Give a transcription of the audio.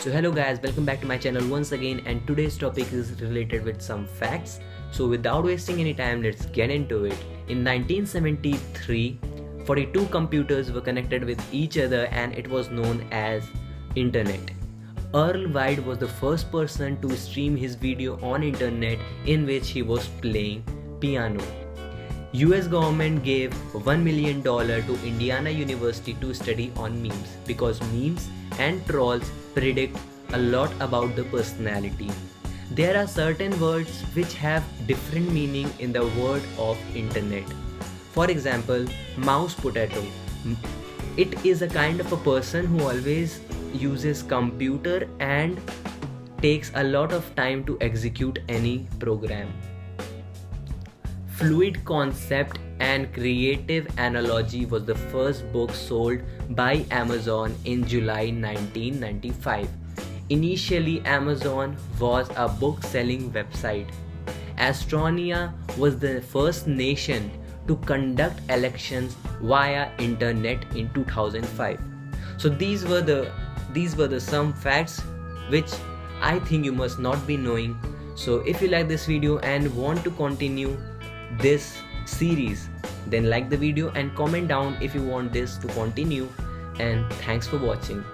So hello guys, welcome back to my channel once again, and today's topic is related with some facts. So without wasting any time, let's get into it. In 1973, 42 computers were connected with each other and it was known as internet. Earl White was the first person to stream his video on internet in which he was playing piano. US government gave $1 million to Indiana University to study on memes because memes and trolls predict a lot about the personality. There are certain words which have different meaning in the word of internet. For example, mouse potato. It is a kind of a person who always uses computer and takes a lot of time to execute any program. Fluid Concept and Creative Analogy was the first book sold by Amazon in July 1995. Initially, Amazon was a book selling website. Estonia was the first nation to conduct elections via internet in 2005. So these were the some facts which I think you must not be knowing. So if you like this video and want to continue this series, then like the video and comment down if you want this to continue, and thanks for watching.